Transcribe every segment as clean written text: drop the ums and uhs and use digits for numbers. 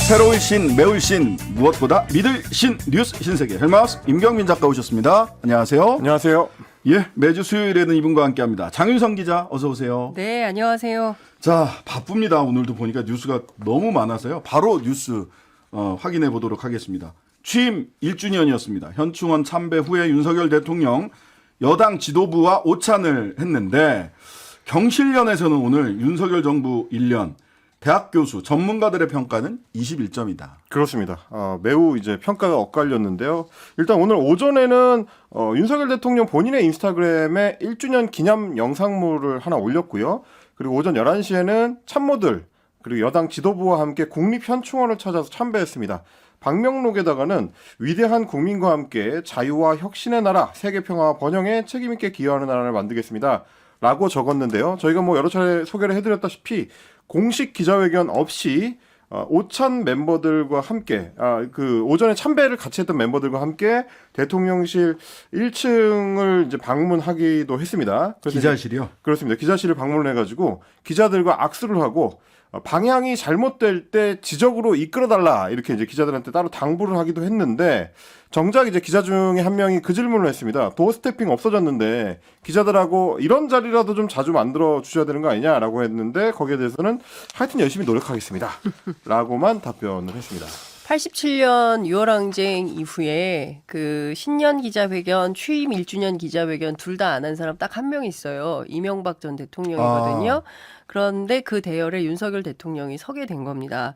새로운 신, 매울 신, 무엇보다 믿을 신, 뉴스 신세계 헬마우스 임경민 작가 오셨습니다. 안녕하세요. 안녕하세요. 예, 매주 수요일에는 이분과 함께합니다. 장윤성 기자 어서 오세요. 네, 안녕하세요. 자, 바쁩니다. 오늘도 보니까 뉴스가 너무 많아서요. 바로 뉴스 확인해 보도록 하겠습니다. 취임 1주년이었습니다. 현충원 참배 후에 윤석열 대통령 여당 지도부와 오찬을 했는데 경실련에서는 오늘 윤석열 정부 1년 대학 교수 전문가들의 평가는 21점이다. 그렇습니다. 매우 이제 평가가 엇갈렸는데요. 일단 오늘 오전에는 윤석열 대통령 본인의 인스타그램에 1주년 기념 영상물을 하나 올렸고요. 그리고 오전 11시에는 참모들 그리고 여당 지도부와 함께 국립현충원을 찾아서 참배했습니다. 방명록에다가는 위대한 국민과 함께 자유와 혁신의 나라, 세계평화와 번영에 책임있게 기여하는 나라를 만들겠습니다. 라고 적었는데요. 저희가 뭐 여러 차례 소개를 해드렸다시피 공식 기자회견 없이 오찬 멤버들과 함께 그 오전에 참배를 같이 했던 멤버들과 함께 대통령실 1층을 이제 방문하기도 했습니다. 그래서 기자실이요? 그렇습니다. 기자실을 방문해가지고 기자들과 악수를 하고 방향이 잘못될 때 지적으로 이끌어달라 이렇게 이제 기자들한테 따로 당부를 하기도 했는데 정작 이제 기자 중에 한 명이 그 질문을 했습니다. 도어 스태핑 없어졌는데 기자들하고 이런 자리라도 좀 자주 만들어 주셔야 되는 거 아니냐라고 했는데 거기에 대해서는 하여튼 열심히 노력하겠습니다. 라고만 답변을 했습니다. 87년 6월 항쟁 이후에 그 신년 기자회견, 취임 1주년 기자회견 둘 다 안 한 사람 딱 한 명 있어요. 이명박 전 대통령이거든요. 그런데 그 대열에 윤석열 대통령이 서게 된 겁니다.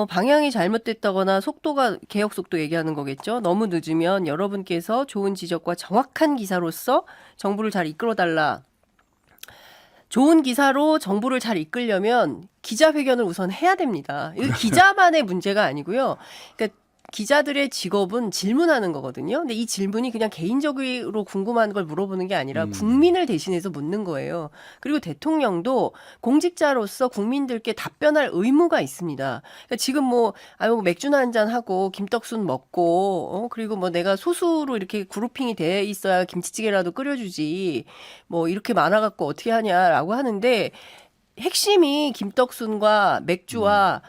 방향이 잘못됐다거나 속도가 개혁 속도 얘기하는 거겠죠. 너무 늦으면 여러분께서 좋은 지적과 정확한 기사로서 정부를 잘 이끌어달라. 좋은 기사로 정부를 잘 이끌려면 기자회견을 우선 해야 됩니다. 이거 기자만의 문제가 아니고요. 그러니까 기자들의 직업은 질문하는 거거든요. 근데 이 질문이 그냥 개인적으로 궁금한 걸 물어보는 게 아니라 국민을 대신해서 묻는 거예요. 그리고 대통령도 공직자로서 국민들께 답변할 의무가 있습니다. 그러니까 지금 뭐 맥주나 한잔 하고 김떡순 먹고 그리고 뭐 내가 소수로 이렇게 그룹핑이 돼 있어야 김치찌개라도 끓여주지 뭐 이렇게 많아갖고 어떻게 하냐라고 하는데 핵심이 김떡순과 맥주와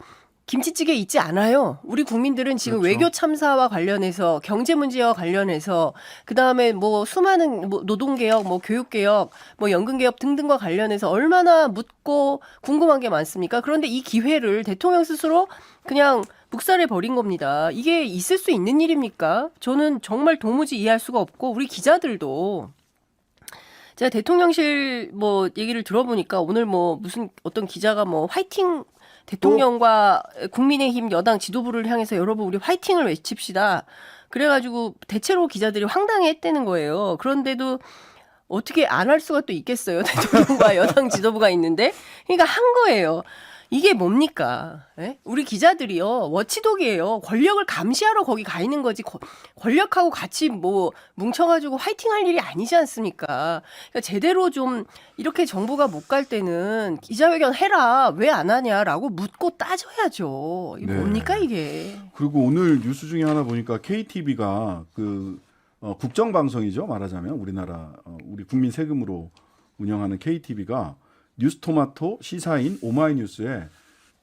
김치찌개 있지 않아요. 우리 국민들은 지금 그렇죠. 외교 참사와 관련해서 경제 문제와 관련해서 그다음에 뭐 수많은 뭐 노동개혁, 뭐 교육개혁, 뭐 연금개혁 등등과 관련해서 얼마나 묻고 궁금한 게 많습니까? 그런데 이 기회를 대통령 스스로 그냥 묵살해 버린 겁니다. 이게 있을 수 있는 일입니까? 저는 정말 도무지 이해할 수가 없고 우리 기자들도 제가 대통령실 뭐 얘기를 들어보니까 오늘 뭐 무슨 어떤 기자가 뭐 화이팅 대통령과 국민의힘 여당 지도부를 향해서 여러분 우리 화이팅을 외칩시다. 그래가지고 대체로 기자들이 황당해했다는 거예요. 그런데도 어떻게 안 할 수가 또 있겠어요. 대통령과 여당 지도부가 있는데. 그러니까 한 거예요. 이게 뭡니까? 에? 우리 기자들이요. 워치독이에요. 권력을 감시하러 거기 가 있는 거지. 권력하고 같이 뭐 뭉쳐가지고 화이팅할 일이 아니지 않습니까? 그러니까 제대로 좀 이렇게 정부가 못 갈 때는 기자회견 해라. 왜 안 하냐라고 묻고 따져야죠. 이게 뭡니까 이게? 그리고 오늘 뉴스 중에 하나 보니까 KTV가 그 국정방송이죠. 말하자면 우리나라 우리 국민 세금으로 운영하는 KTV가 뉴스토마토 시사인 오마이뉴스에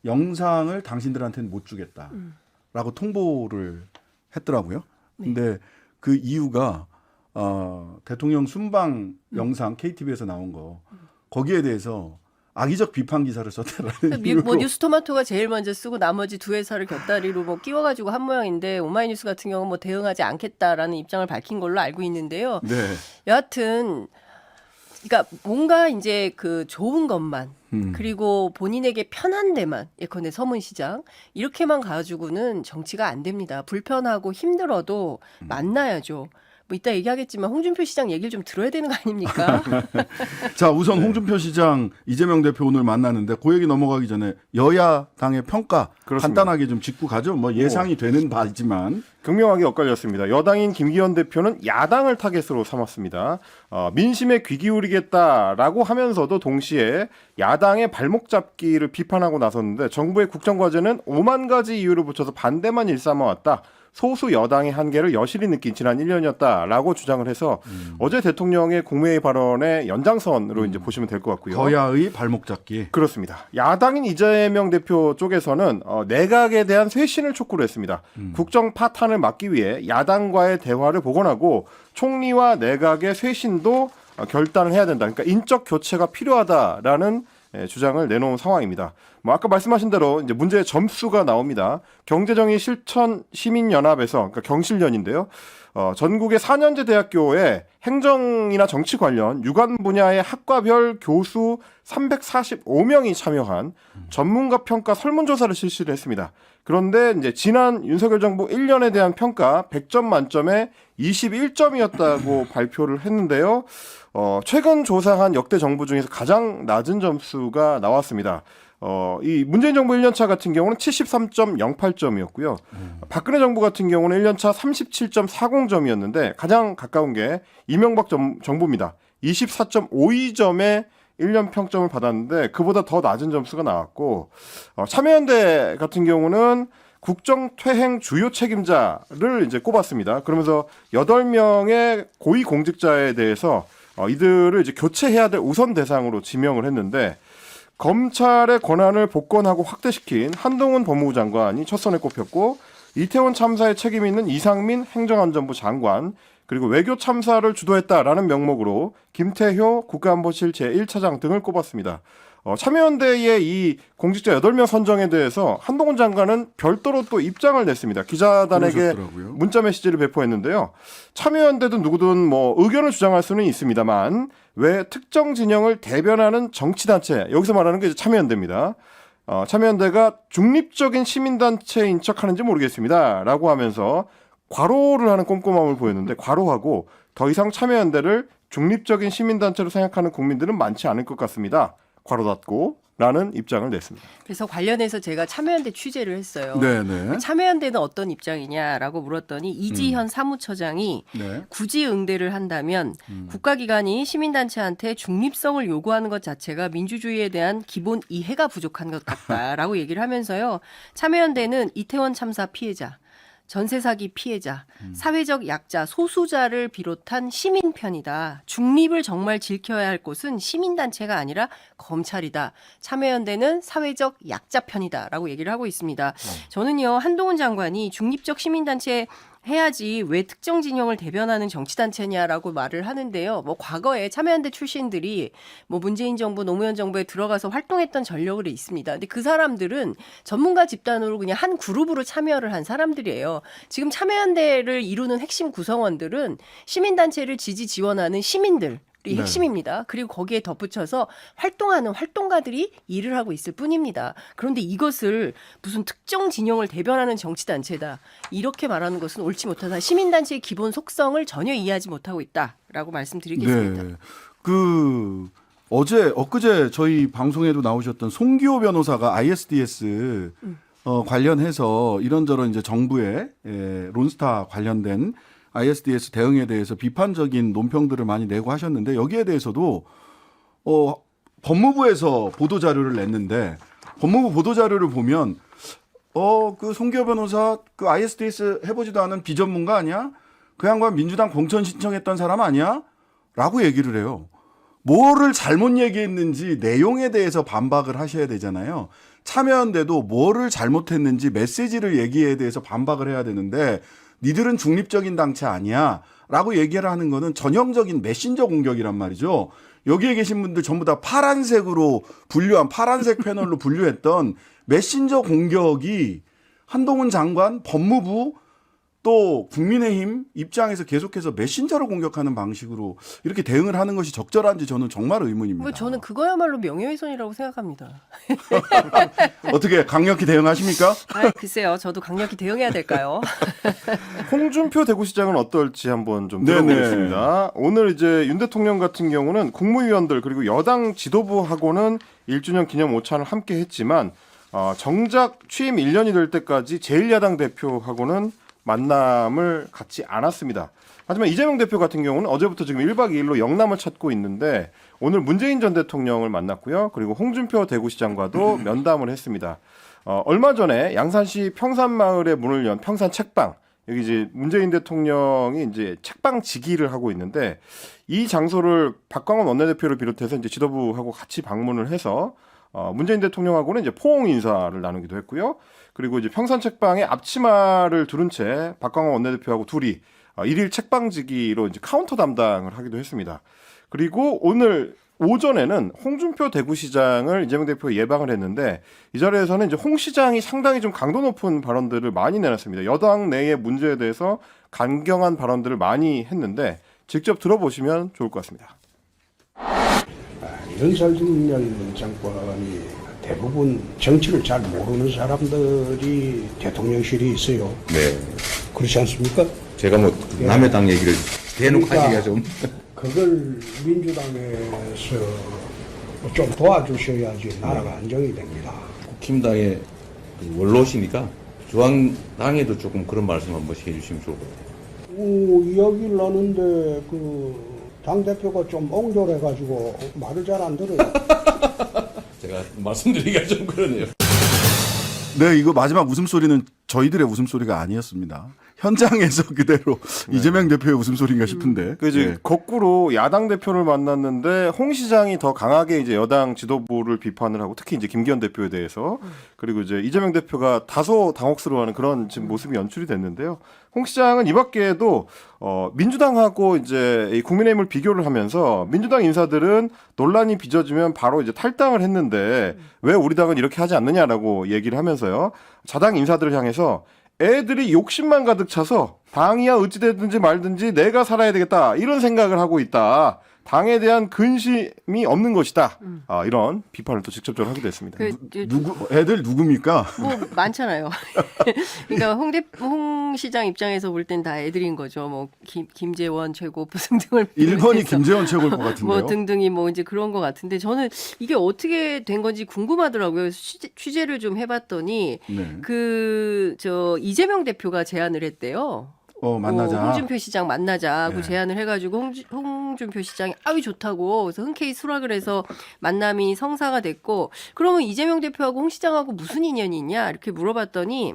영상을 당신들한테는 못 주겠다라고 통보를 했더라고요. 근데 그 이유가 대통령 순방 영상 KTV에서 나온 거 거기에 대해서 악의적 비판 기사를 썼다라는 이유로. 뭐 뉴스토마토가 제일 먼저 쓰고 나머지 두 회사를 곁다리로 뭐 끼워가지고 한 모양인데 오마이뉴스 같은 경우는 뭐 대응하지 않겠다라는 입장을 밝힌 걸로 알고 있는데요. 네. 여하튼 그러니까 뭔가 이제 그 좋은 것만 그리고 본인에게 편한 데만 예컨대 서문시장 이렇게만 가지고는 정치가 안 됩니다. 불편하고 힘들어도 만나야죠. 뭐 이따 얘기하겠지만 홍준표 시장 얘기를 좀 들어야 되는 거 아닙니까? 자, 우선 홍준표 시장 이재명 대표 오늘 만나는데 그 얘기 넘어가기 전에 여야당의 평가 그렇습니다. 간단하게 좀 짚고 가죠. 뭐 예상이 되는 바이지만. 극명하게 엇갈렸습니다. 여당인 김기현 대표는 야당을 타겟으로 삼았습니다. 민심에 귀 기울이겠다라고 하면서도 동시에 야당의 발목 잡기를 비판하고 나섰는데 정부의 국정과제는 5만 가지 이유를 붙여서 반대만 일삼아왔다. 소수 여당의 한계를 여실히 느낀 지난 1년이었다라고 주장을 해서 어제 대통령의 국무회의 발언의 연장선으로 이제 보시면 될 것 같고요. 거야의 발목 잡기. 그렇습니다. 야당인 이재명 대표 쪽에서는 내각에 대한 쇄신을 촉구를 했습니다. 국정 파탄을 막기 위해 야당과의 대화를 복원하고 총리와 내각의 쇄신도 결단을 해야 된다. 그러니까 인적 교체가 필요하다라는 주장을 내놓은 상황입니다. 뭐 아까 말씀하신 대로 이제 문제의 점수가 나옵니다. 경제정의 실천 시민연합에서 그러니까 경실련인데요. 전국의 4년제 대학교에 행정이나 정치 관련 유관 분야의 학과별 교수 345명이 참여한 전문가 평가 설문조사를 실시를 했습니다. 그런데 이제 지난 윤석열 정부 1년에 대한 평가 100점 만점에 21점이었다고 발표를 했는데요. 최근 조사한 역대 정부 중에서 가장 낮은 점수가 나왔습니다. 이 문재인 정부 1년차 같은 경우는 73.08점이었고요. 박근혜 정부 같은 경우는 1년차 37.40점이었는데 가장 가까운 게 이명박 정부입니다. 24.52점에 1년 평점을 받았는데 그보다 더 낮은 점수가 나왔고 참여연대 같은 경우는 국정 퇴행 주요 책임자를 이제 꼽았습니다. 그러면서 8명의 고위 공직자에 대해서 이들을 이제 교체해야 될 우선 대상으로 지명을 했는데 검찰의 권한을 복권하고 확대시킨 한동훈 법무부 장관이 첫 선에 꼽혔고 이태원 참사에 책임 있는 이상민 행정안전부 장관 그리고 외교 참사를 주도했다라는 명목으로 김태효 국가안보실 제1차장 등을 꼽았습니다. 참여연대의 이 공직자 8명 선정에 대해서 한동훈 장관은 별도로 또 입장을 냈습니다. 기자단에게 그러셨더라고요. 문자 메시지를 배포했는데요. 참여연대든 누구든 뭐 의견을 주장할 수는 있습니다만 왜 특정 진영을 대변하는 정치단체, 여기서 말하는 게 이제 참여연대입니다. 참여연대가 중립적인 시민단체인 척하는지 모르겠습니다. 라고 하면서 괄호를 하는 꼼꼼함을 보였는데 괄호하고 더 이상 참여연대를 중립적인 시민단체로 생각하는 국민들은 많지 않을 것 같습니다. 괄호 닫고 라는 입장을 냈습니다. 그래서 관련해서 제가 참여연대 취재를 했어요. 네네. 참여연대는 어떤 입장이냐라고 물었더니 이지현 사무처장이 네. 굳이 응대를 한다면 국가기관이 시민단체한테 중립성을 요구하는 것 자체가 민주주의에 대한 기본 이해가 부족한 것 같다라고 얘기를 하면서요. 참여연대는 이태원 참사 피해자, 전세 사기 피해자, 사회적 약자, 소수자를 비롯한 시민 편이다. 중립을 정말 지켜야 할 곳은 시민단체가 아니라 검찰이다. 참여연대는 사회적 약자 편이다라고 얘기를 하고 있습니다. 저는요, 한동훈 장관이 중립적 시민단체 해야지 왜 특정 진영을 대변하는 정치단체냐라고 말을 하는데요. 뭐 과거에 참여연대 출신들이 뭐 문재인 정부, 노무현 정부에 들어가서 활동했던 전력이 있습니다. 근데 그 사람들은 전문가 집단으로 그냥 한 그룹으로 참여를 한 사람들이에요. 지금 참여연대를 이루는 핵심 구성원들은 시민단체를 지지 지원하는 시민들. 이 핵심입니다. 그리고 거기에 덧붙여서 활동하는 활동가들이 일을 하고 있을 뿐입니다. 그런데 이것을 무슨 특정 진영을 대변하는 정치단체다. 이렇게 말하는 것은 옳지 못하다. 시민단체의 기본 속성을 전혀 이해하지 못하고 있다라고 말씀드리겠습니다. 네. 엊그제 저희 방송에도 나오셨던 송기호 변호사가 ISDS 관련해서 이런저런 이제 정부의 론스타 관련된 ISDS 대응에 대해서 비판적인 논평들을 많이 내고 하셨는데 여기에 대해서도 법무부에서 보도 자료를 냈는데 법무부 보도 자료를 보면 그 송기호 변호사 그 ISDS 해보지도 않은 비전문가 아니야? 그 양반 민주당 공천 신청했던 사람 아니야? 라고 얘기를 해요. 뭐를 잘못 얘기했는지 내용에 대해서 반박을 하셔야 되잖아요. 참여연대도 뭐를 잘못했는지 메시지를 얘기에 대해서 반박을 해야 되는데 니들은 중립적인 단체 아니야 라고 얘기를 하는 거는 전형적인 메신저 공격이란 말이죠. 여기에 계신 분들 전부 다 파란색으로 분류한 파란색 패널로 분류했던 메신저 공격이 한동훈 장관, 법무부 또 국민의힘 입장에서 계속해서 메신저로 공격하는 방식으로 이렇게 대응을 하는 것이 적절한지 저는 정말 의문입니다. 저는 그거야말로 명예훼손이라고 생각합니다. 어떻게 강력히 대응하십니까? 글쎄요. 저도 강력히 대응해야 될까요? 홍준표 대구시장은 어떨지 한번 좀 네네. 들어보겠습니다. 오늘 이제 윤 대통령 같은 경우는 국무위원들 그리고 여당 지도부하고는 1주년 기념 오찬을 함께 했지만 정작 취임 1년이 될 때까지 제1야당 대표하고는 만남을 갖지 않았습니다. 하지만 이재명 대표 같은 경우는 어제부터 지금 1박 2일로 영남을 찾고 있는데 오늘 문재인 전 대통령을 만났고요. 그리고 홍준표 대구시장과도 면담을 했습니다. 얼마 전에 양산시 평산마을에 문을 연 평산 책방 여기 이제 문재인 대통령이 이제 책방지기를 하고 있는데 이 장소를 박광원 원내대표를 비롯해서 이제 지도부하고 같이 방문을 해서 문재인 대통령하고는 이제 포옹 인사를 나누기도 했고요. 그리고 이제 평산 책방에 앞치마를 두른 채 박광원 원내대표하고 둘이 일일 책방지기로 이제 카운터 담당을 하기도 했습니다. 그리고 오늘 오전에는 홍준표 대구시장을 이재명 대표가 예방을 했는데 이 자리에서는 이제 홍 시장이 상당히 좀 강도 높은 발언들을 많이 내놨습니다. 여당 내의 문제에 대해서 강경한 발언들을 많이 했는데 직접 들어보시면 좋을 것 같습니다. 윤석열 정권이 대부분 정치를 잘 모르는 사람들이 대통령실에 있어요. 네. 그렇지 않습니까? 제가 뭐 남의 당 얘기를 대놓고 그러니까 하기가 좀. 그걸 민주당에서 좀 도와주셔야지 나라가 안정이 됩니다. 국힘당의 그 원로시니까 중앙당에도 조금 그런 말씀 한 번씩 해주시면 좋을 것 같아요. 이야기를 하는데 그 당대표가 좀 옹졸해가지고 말을 잘 안 들어요. 제가 말씀드리기가 좀 그러네요. 네, 이거 마지막 웃음소리는 저희들의 웃음소리가 아니었습니다. 현장에서 그대로 이재명 대표의 웃음소리인가 싶은데. 그 이제 네. 거꾸로 야당 대표를 만났는데 홍 시장이 더 강하게 이제 여당 지도부를 비판을 하고 특히 이제 김기현 대표에 대해서 그리고 이제 이재명 대표가 다소 당혹스러워하는 그런 지금 모습이 연출이 됐는데요. 홍 시장은 이 밖에도 민주당하고 이제 이 국민의힘을 비교를 하면서 민주당 인사들은 논란이 빚어지면 바로 이제 탈당을 했는데 왜 우리 당은 이렇게 하지 않느냐라고 얘기를 하면서요. 자당 인사들을 향해서 애들이 욕심만 가득 차서 당이야 어찌되든지 말든지 내가 살아야 되겠다 이런 생각을 하고 있다. 당에 대한 근심이 없는 것이다. 이런 비판을 또 직접적으로 하기도 했습니다. 애들 누굽니까? 뭐 많잖아요. 그러니까 홍 시장 입장에서 볼 땐 다 애들인 거죠. 뭐 김재원 최고부 등등을 1번이 김재원 최고일 것 같은데요. 뭐 등등이 뭐 이제 그런 것 같은데 저는 이게 어떻게 된 건지 궁금하더라고요. 취재를 좀 해봤더니 네. 저 이재명 대표가 제안을 했대요. 만나자. 홍준표 시장 만나자고 네. 제안을 해가지고 홍준표 시장이 아유 좋다고 그래서 흔쾌히 수락을 해서 만남이 성사가 됐고 그러면 이재명 대표하고 홍 시장하고 무슨 인연이 있냐 이렇게 물어봤더니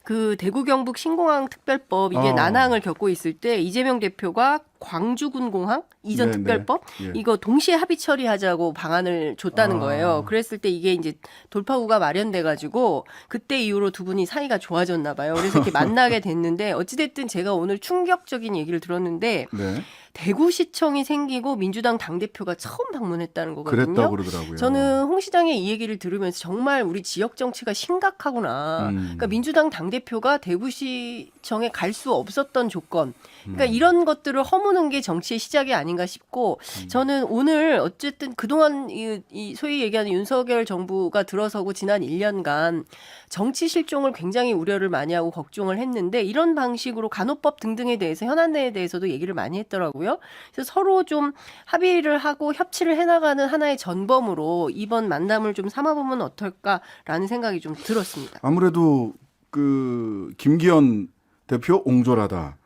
그 대구 경북 신공항 특별법 이게 난항을 겪고 있을 때 이재명 대표가 광주군공항 이전 네네. 특별법 예. 이거 동시에 합의 처리하자고 방안을 줬다는 거예요. 그랬을 때 이게 이제 돌파구가 마련돼 가지고 그때 이후로 두 분이 사이가 좋아졌나 봐요. 그래서 이렇게 만나게 됐는데 어찌됐든 제가 오늘 충격적인 얘기를 들었는데 네. 대구시청이 생기고 민주당 당대표가 처음 방문했다는 거거든요. 그랬다고 그러더라고요. 저는 홍 시장의 이 얘기를 들으면서 정말 우리 지역 정치가 심각하구나. 그러니까 민주당 당대표가 대구시청에 갈 수 없었던 조건. 그러니까 이런 것들을 허무는 게 정치의 시작이 아닌가 싶고 저는 오늘 어쨌든 그동안 이 소위 얘기하는 윤석열 정부가 들어서고 지난 1년간 정치 실종을 굉장히 우려를 많이 하고 걱정을 했는데 이런 방식으로 간호법 등등에 대해서 현안에 대해서도 얘기를 많이 했더라고요. 그래서 서로 좀 합의를 하고 협치를 해나가는 하나의 전범으로 이번 만남을 좀 삼아보면 어떨까라는 생각이 좀 들었습니다. 아무래도 그 김기현 대표 옹졸하다.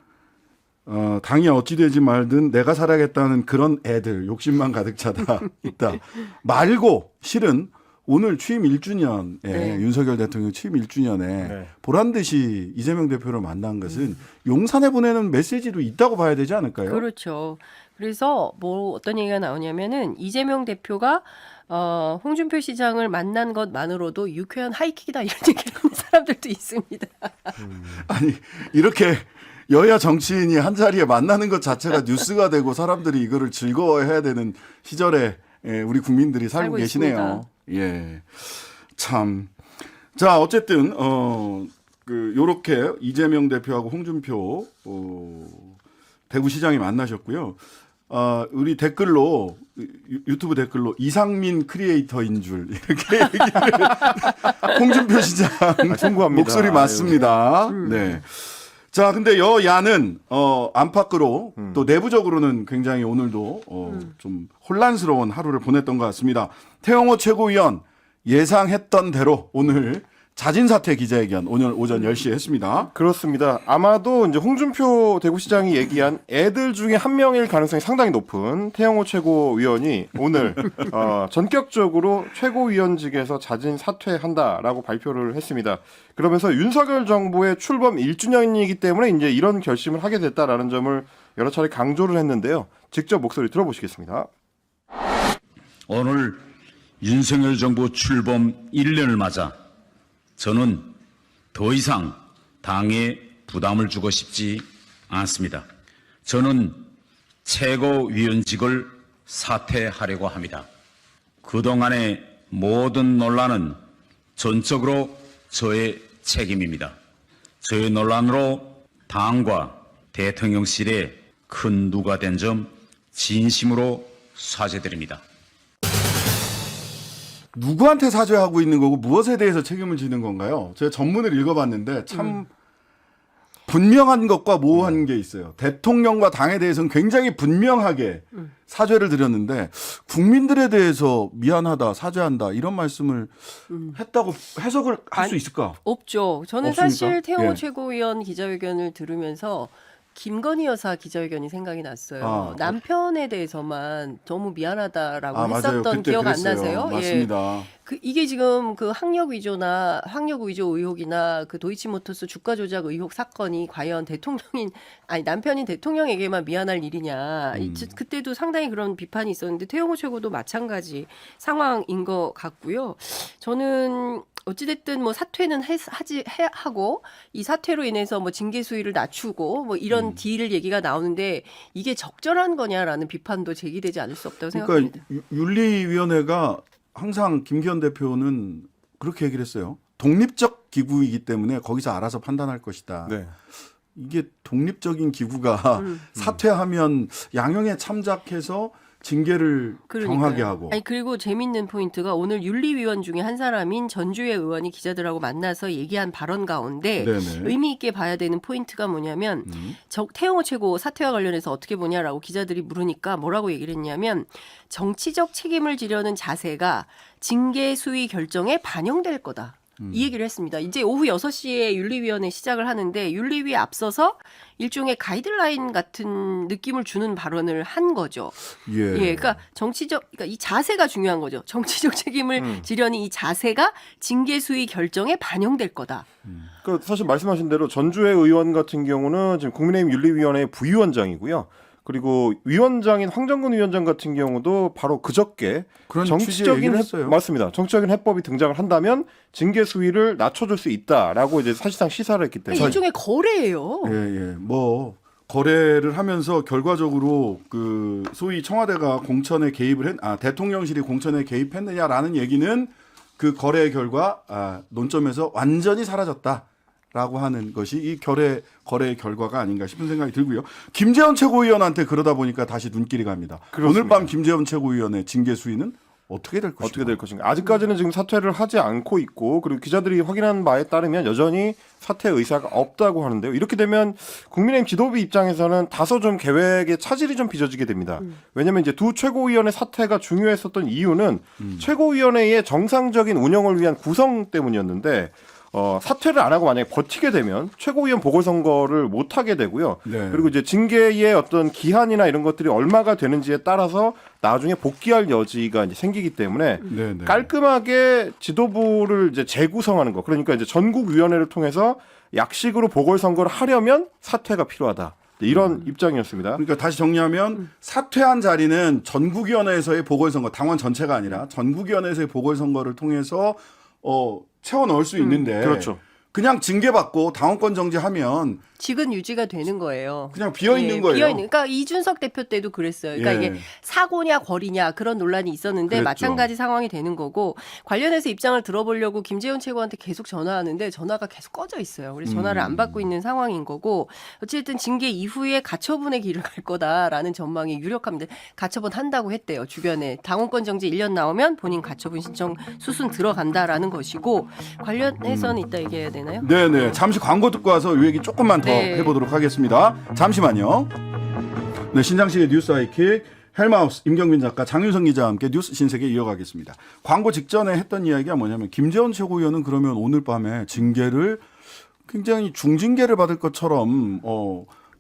당이 어찌 되지 말든 내가 살아야겠다는 그런 애들 욕심만 가득 차다 있다. 말고 실은 오늘 취임 1주년에 네. 윤석열 대통령 취임 1주년에 네. 보란 듯이 이재명 대표를 만난 것은 용산에 보내는 메시지도 있다고 봐야 되지 않을까요? 그렇죠. 그래서 뭐 어떤 얘기가 나오냐면은 이재명 대표가 홍준표 시장을 만난 것만으로도 유쾌한 하이킥이다 이런 얘기를 하는 사람들도 있습니다. 아니 이렇게 여야 정치인이 한 자리에 만나는 것 자체가 뉴스가 되고 사람들이 이거를 즐거워해야 되는 시절에 우리 국민들이 살고 계시네요. 있습니다. 예, 참. 자 어쨌든 요렇게 이재명 대표하고 홍준표 대구시장이 만나셨고요. 우리 댓글로 유튜브 댓글로 이상민 크리에이터인 줄 이렇게 얘기를 홍준표 시장 송구합니다. 목소리 맞습니다. 네. 자, 근데 여야는 안팎으로 또 내부적으로는 굉장히 오늘도 좀 혼란스러운 하루를 보냈던 것 같습니다. 태영호 최고위원 예상했던 대로 오늘 자진 사퇴 기자회견 오늘 오전 10시에 했습니다. 그렇습니다. 아마도 이제 홍준표 대구시장이 얘기한 애들 중에 한 명일 가능성이 상당히 높은 태영호 최고위원이 오늘 전격적으로 최고위원직에서 자진 사퇴한다라고 발표를 했습니다. 그러면서 윤석열 정부의 출범 1주년이기 때문에 이제 이런 결심을 하게 됐다라는 점을 여러 차례 강조를 했는데요. 직접 목소리 들어보시겠습니다. 오늘 윤석열 정부 출범 1년을 맞아 저는 더 이상 당에 부담을 주고 싶지 않습니다. 저는 최고위원직을 사퇴하려고 합니다. 그동안의 모든 논란은 전적으로 저의 책임입니다. 저의 논란으로 당과 대통령실에 큰 누가 된 점 진심으로 사죄드립니다. 누구한테 사죄하고 있는 거고 무엇에 대해서 책임을 지는 건가요? 제가 전문을 읽어봤는데 참 분명한 것과 모호한 게 있어요. 대통령과 당에 대해서는 굉장히 분명하게 사죄를 드렸는데 국민들에 대해서 미안하다, 사죄한다 이런 말씀을 했다고 해석을 할 수 있을까? 없죠. 저는 없습니까? 사실 태영호 예. 최고위원 기자회견을 들으면서 김건희 여사 기자회견이 생각이 났어요. 아, 남편에 대해서만 너무 미안하다라고 맞아요. 했었던 그때 기억 안 그랬어요. 나세요? 맞습니다. 이게 지금 그 학력 위조 의혹이나 그 도이치모터스 주가 조작 의혹 사건이 과연 남편인 대통령에게만 미안할 일이냐. 그때도 상당히 그런 비판이 있었는데 태영호 최고도 마찬가지 상황인 것 같고요. 저는 어찌됐든 뭐 사퇴는 하고 이 사퇴로 인해서 뭐 징계 수위를 낮추고 뭐 이런 딜 얘기가 나오는데 이게 적절한 거냐라는 비판도 제기되지 않을 수 없다고 생각합니다. 그러니까 윤리위원회가 항상 김기현 대표는 그렇게 얘기를 했어요. 독립적 기구이기 때문에 거기서 알아서 판단할 것이다. 네. 이게 독립적인 기구가 사퇴하면 양형에 참작해서 징계를 정하게 하고. 아니 그리고 재밌는 포인트가 오늘 윤리위원 중에 한 사람인 전주의 의원이 기자들하고 만나서 얘기한 발언 가운데 네네. 의미 있게 봐야 되는 포인트가 뭐냐면 태영호 최고 사퇴와 관련해서 어떻게 보냐라고 기자들이 물으니까 뭐라고 얘기를 했냐면 정치적 책임을 지려는 자세가 징계 수위 결정에 반영될 거다. 이 얘기를 했습니다. 이제 오후 6시에 윤리위원회 시작을 하는데 윤리위에 앞서서 일종의 가이드라인 같은 느낌을 주는 발언을 한 거죠. 예. 그러니까 그러니까 이 자세가 중요한 거죠. 정치적 책임을 지려니 이 자세가 징계 수위 결정에 반영될 거다. 그 사실 말씀하신 대로 전주의 의원 같은 경우는 지금 국민의힘 윤리위원회 부위원장이고요. 그리고 위원장인 황정근 위원장 같은 경우도 바로 그저께 그런 취지의 얘기를 했어요. 맞습니다. 정치적인 해법이 등장을 한다면 징계 수위를 낮춰줄 수 있다라고 이제 사실상 시사를 했기 때문에 일종의 거래예요. 예. 뭐 거래를 하면서 결과적으로 그 소위 청와대가 공천에 개입을 대통령실이 공천에 개입했느냐라는 얘기는 그 거래의 결과 논점에서 완전히 사라졌다라고 하는 것이 이 거래의 결과가 아닌가 싶은 생각이 들고요. 김재원 최고위원한테 그러다 보니까 다시 눈길이 갑니다. 그렇습니다. 오늘 밤 김재원 최고위원의 징계 수위는 어떻게 될 것인가? 어떻게 될 것인가? 아직까지는 지금 사퇴를 하지 않고 있고 그리고 기자들이 확인한 바에 따르면 여전히 사퇴 의사가 없다고 하는데요. 이렇게 되면 국민의힘 지도부 입장에서는 다소 좀 계획의 차질이 좀 빚어지게 됩니다. 왜냐하면 이제 두 최고위원의 사퇴가 중요했었던 이유는 최고위원회의 정상적인 운영을 위한 구성 때문이었는데 사퇴를 안 하고 만약에 버티게 되면 최고위원 보궐선거를 못 하게 되고요. 네. 그리고 이제 징계의 어떤 기한이나 이런 것들이 얼마가 되는지에 따라서 나중에 복귀할 여지가 이제 생기기 때문에 네네. 깔끔하게 지도부를 이제 재구성하는 거. 그러니까 이제 전국위원회를 통해서 약식으로 보궐선거를 하려면 사퇴가 필요하다. 이런 입장이었습니다. 그러니까 다시 정리하면 사퇴한 자리는 전국위원회에서의 보궐선거, 당원 전체가 아니라 전국위원회에서의 보궐선거를 통해서 채워 넣을 수 있는데 그렇죠. 그냥 징계받고 당원권 정지하면 직은 유지가 되는 거예요. 그냥 비어 있는 거예요. 그러니까 이준석 대표 때도 그랬어요. 그러니까 예. 이게 사고냐 거리냐 그런 논란이 있었는데 그랬죠. 마찬가지 상황이 되는 거고 관련해서 입장을 들어보려고 김재원 최고한테 계속 전화하는데 전화가 계속 꺼져 있어요. 그래서 전화를 안 받고 있는 상황인 거고 어쨌든 징계 이후에 가처분의 길을 갈 거다라는 전망이 유력합니다. 가처분 한다고 했대요. 주변에 당원권 정지 1년 나오면 본인 가처분 신청 수순 들어간다라는 것이고 관련해서는 이따 얘기해야 되나요? 네네. 잠시 광고 듣고 와서 이 얘기 조금만 더 네. 해보도록 하겠습니다. 잠시만요. 네, 신장식의 뉴스 하이킥. 헬마우스 임경빈 작가, 장윤성 기자와 함께 뉴스 신세계 이어가겠습니다. 광고 직전에 했던 이야기가 뭐냐면 김재원 최고위원은 그러면 오늘 밤에 징계를 굉장히 중징계를 받을 것처럼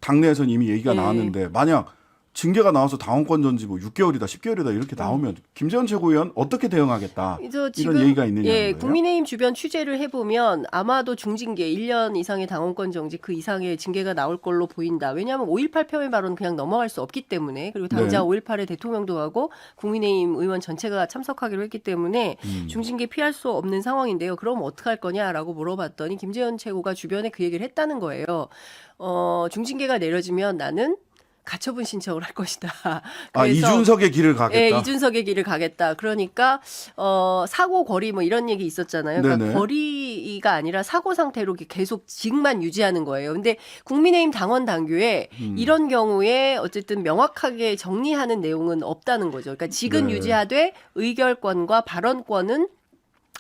당내에서는 이미 얘기가 네. 나왔는데 만약 징계가 나와서 당원권 전지 뭐 6개월이다 10개월이다 이렇게 나오면 김재원 최고위원 어떻게 대응하겠다 그래서 이런 얘기가 있느냐. 예, 국민의힘 주변 취재를 해보면 아마도 중징계 1년 이상의 당원권 정지 그 이상의 징계가 나올 걸로 보인다. 왜냐하면 5.18 폄훼 발언은 그냥 넘어갈 수 없기 때문에 그리고 당장 네. 5.18에 대통령도 가고 국민의힘 의원 전체가 참석하기로 했기 때문에 중징계 피할 수 없는 상황인데요. 그럼 어떡할 거냐라고 물어봤더니 김재원 최고가 주변에 그 얘기를 했다는 거예요. 중징계가 내려지면 나는 가처분 신청을 할 것이다. 아, 이준석의 길을 가겠다. 예, 이준석의 길을 가겠다. 그러니까 사고 거리 뭐 이런 얘기 있었잖아요. 그러니까 네네. 거리가 아니라 사고 상태로 계속 직만 유지하는 거예요. 근데 국민의힘 당원 당규에 이런 경우에 어쨌든 명확하게 정리하는 내용은 없다는 거죠. 그러니까 직은 네. 유지하되 의결권과 발언권은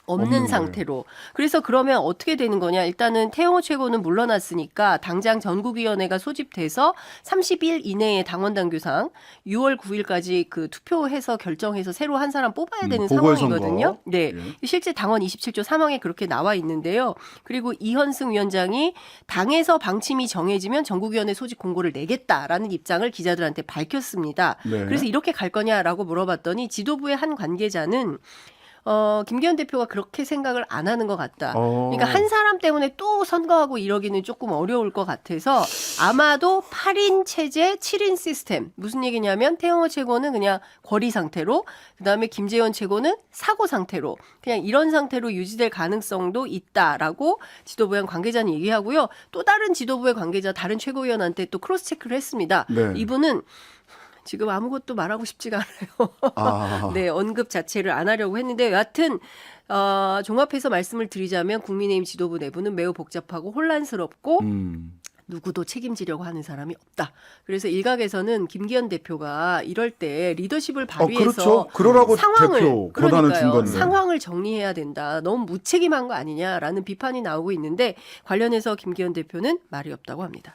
없는 없는 상태로. 그래서 그러면 어떻게 되는 거냐. 일단은 태영호 최고는 물러났으니까 당장 전국위원회가 소집돼서 30일 이내에 당원당규상 6월 9일까지 그 투표해서 결정해서 새로 한 사람 뽑아야 되는 보궐선거. 상황이거든요. 네. 예. 실제 당원 27조 3항에 그렇게 나와 있는데요. 그리고 이현승 위원장이 당에서 방침이 정해지면 전국위원회 소집 공고를 내겠다라는 입장을 기자들한테 밝혔습니다. 네. 그래서 이렇게 갈 거냐라고 물어봤더니 지도부의 한 관계자는 김기현 대표가 그렇게 생각을 안 하는 것 같다. 그러니까 한 사람 때문에 또 선거하고 이러기는 조금 어려울 것 같아서 아마도 8인 체제 7인 시스템. 무슨 얘기냐면 태영호 최고는 그냥 거리 상태로 그다음에 김재원 최고는 사고 상태로 그냥 이런 상태로 유지될 가능성도 있다라고 지도부의 한 관계자는 얘기하고요. 또 다른 지도부의 관계자 다른 최고위원한테 또 크로스 체크를 했습니다. 네. 이분은 지금 아무것도 말하고 싶지가 않아요. 네, 언급 자체를 안 하려고 했는데 여하튼 종합해서 말씀을 드리자면 국민의힘 지도부 내부는 매우 복잡하고 혼란스럽고 누구도 책임지려고 하는 사람이 없다. 그래서 일각에서는 김기현 대표가 이럴 때 리더십을 발휘해서 그렇죠. 그러라고 대표 권한을 준 건데. 상황을 정리해야 된다. 너무 무책임한 거 아니냐라는 비판이 나오고 있는데 관련해서 김기현 대표는 말이 없다고 합니다.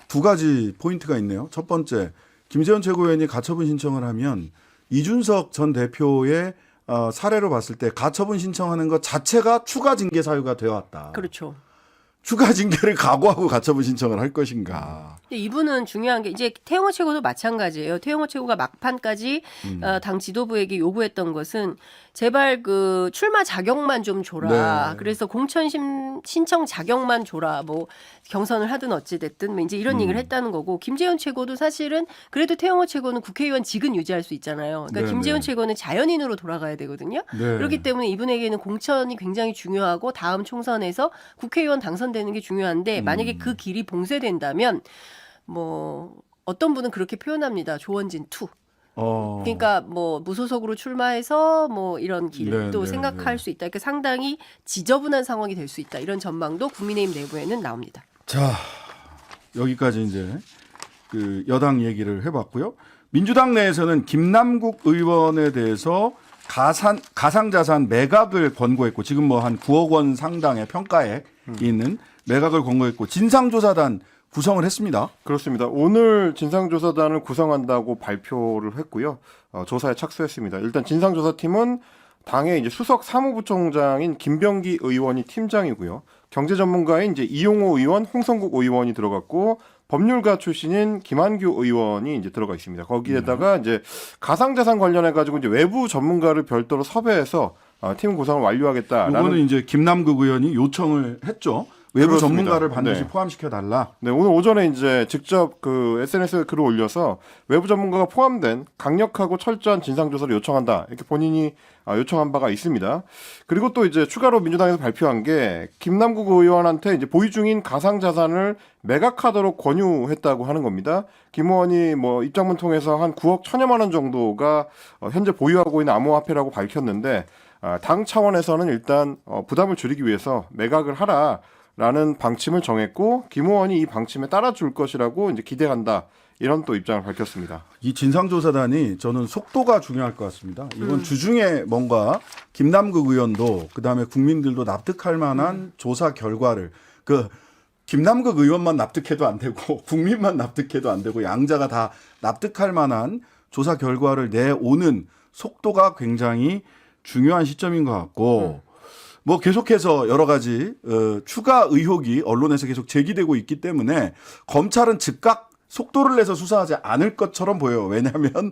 두 가지 포인트가 있네요. 첫 번째, 김재원 최고위원이 가처분 신청을 하면 이준석 전 대표의 사례로 봤을 때 가처분 신청하는 것 자체가 추가 징계 사유가 되어왔다. 그렇죠. 추가 징계를 각오하고 가처분 신청을 할 것인가. 근데 이분은 중요한 게 이제 태영호 최고도 마찬가지예요. 태영호 최고가 막판까지 당 지도부에게 요구했던 것은 제발 그 출마 자격만 좀 줘라. 네. 그래서 공천 신청 자격만 줘라. 뭐 경선을 하든 어찌 됐든 뭐 이제 이런 얘기를 했다는 거고 김재원 최고도 사실은 그래도 태영호 최고는 국회의원 직은 유지할 수 있잖아요. 그러니까 네, 김재원 네. 최고는 자연인으로 돌아가야 되거든요. 네. 그렇기 때문에 이분에게는 공천이 굉장히 중요하고 다음 총선에서 국회의원 당선되는 게 중요한데 만약에 그 길이 봉쇄된다면 뭐 어떤 분은 그렇게 표현합니다. 조원진 투. 그러니까 뭐 무소속으로 출마해서 뭐 이런 길도 네, 생각할 네. 수 있다. 그러니까 상당히 지저분한 상황이 될 수 있다. 이런 전망도 국민의힘 내부에는 나옵니다. 자, 여기까지 이제 그 여당 얘기를 해봤고요. 민주당 내에서는 김남국 의원에 대해서 가상자산 매각을 권고했고 지금 뭐 한 9억 원 상당의 평가액이 있는 매각을 권고했고 진상조사단 구성을 했습니다. 그렇습니다. 오늘 진상조사단을 구성한다고 발표를 했고요. 조사에 착수했습니다. 일단 진상조사팀은 당의 이제 수석 사무부총장인 김병기 의원이 팀장이고요. 경제 전문가인 이제 이용호 의원, 홍성국 의원이 들어갔고 법률가 출신인 김한규 의원이 이제 들어가 있습니다. 거기에다가 이제 가상자산 관련해 가지고 이제 외부 전문가를 별도로 섭외해서 팀 구성을 완료하겠다라는. 이거는 이제 김남국 의원이 요청을 했죠. 외부 그렇습니다. 전문가를 반드시 네. 포함시켜 달라. 네, 오늘 오전에 이제 직접 그 SNS에 글을 올려서 외부 전문가가 포함된 강력하고 철저한 진상조사를 요청한다. 이렇게 본인이 요청한 바가 있습니다. 그리고 또 이제 추가로 민주당에서 발표한 게 김남국 의원한테 이제 보유 중인 가상자산을 매각하도록 권유했다고 하는 겁니다. 김 의원이 뭐 입장문 통해서 한 9억 1천여만 원 정도가 현재 보유하고 있는 암호화폐라고 밝혔는데 당 차원에서는 일단 부담을 줄이기 위해서 매각을 하라. 라는 방침을 정했고 김 의원이 이 방침에 따라줄 것이라고 이제 기대한다. 이런 또 입장을 밝혔습니다. 이 진상조사단이 저는 속도가 중요할 것 같습니다. 이번 주중에 뭔가 김남국 의원도 그다음에 국민들도 납득할 만한 조사 결과를 김남국 의원만 납득해도 안 되고 국민만 납득해도 안 되고 양자가 다 납득할 만한 조사 결과를 내오는 속도가 굉장히 중요한 시점인 것 같고 뭐 계속해서 여러 가지 추가 의혹이 언론에서 계속 제기되고 있기 때문에 검찰은 즉각 속도를 내서 수사하지 않을 것처럼 보여요. 왜냐하면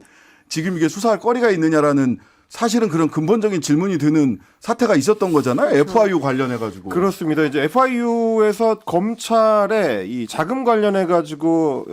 지금 이게 수사할 거리가 있느냐라는 사실은 그런 근본적인 질문이 드는 사태가 있었던 거잖아요. FIU 관련해 가지고. 그렇습니다. 이제 FIU에서 검찰에 이 자금 관련해 가지고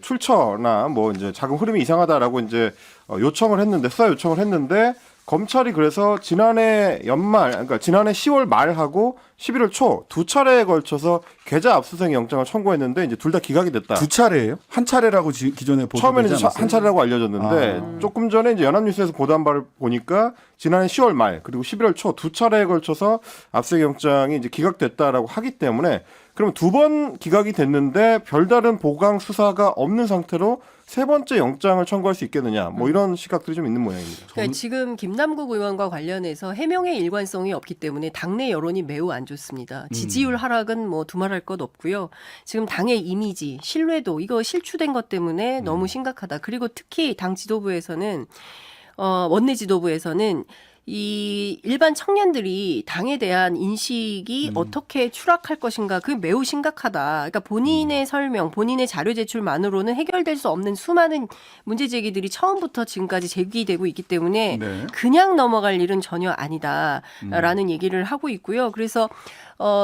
출처나 뭐 이제 자금 흐름이 이상하다라고 이제 요청을 했는데 수사 요청을 했는데 검찰이 그래서 지난해 연말, 그러니까 지난해 10월 말하고 11월 초 두 차례에 걸쳐서 계좌 압수수색 영장을 청구했는데 이제 둘 다 기각이 됐다. 두 차례예요? 한 차례라고 기존에 보도되지 처음에는 이제 않았어요? 한 차례라고 알려졌는데 조금 전에 이제 연합뉴스에서 보도한 바를 보니까 지난해 10월 말 그리고 11월 초 두 차례에 걸쳐서 압수수색 영장이 이제 기각됐다라고 하기 때문에 그럼 두 번 기각이 됐는데 별다른 보강 수사가 없는 상태로 세 번째 영장을 청구할 수 있겠느냐 뭐 이런 시각들이 좀 있는 모양입니다. 그러니까 지금 김남국 의원과 관련해서 해명의 일관성이 없기 때문에 당내 여론이 매우 안 좋습니다. 지지율 하락은 뭐 두말할 것 없고요. 지금 당의 이미지, 신뢰도 이거 실추된 것 때문에 너무 심각하다. 그리고 특히 당 지도부에서는 원내 지도부에서는 이 일반 청년들이 당에 대한 인식이 어떻게 추락할 것인가 그게 매우 심각하다. 그러니까 본인의 설명, 본인의 자료 제출만으로는 해결될 수 없는 수많은 문제 제기들이 처음부터 지금까지 제기되고 있기 때문에 네. 그냥 넘어갈 일은 전혀 아니다라는 얘기를 하고 있고요. 그래서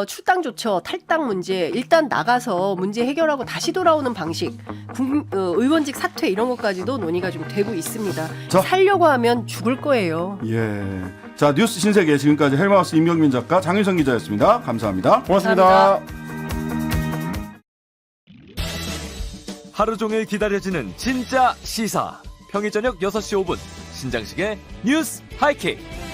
출당 조처, 탈당 문제 일단 나가서 문제 해결하고 다시 돌아오는 방식, 의원직 사퇴 이런 것까지도 논의가 좀 되고 있습니다. 자. 살려고 하면 죽을 거예요. 예. 자, 뉴스 신세계 지금까지 헬마우스 임경민 작가, 장윤성 기자였습니다. 감사합니다. 고맙습니다. 하루 종일 기다려지는 진짜 시사. 평일 저녁 6시 5분 신장식의 뉴스 하이킥.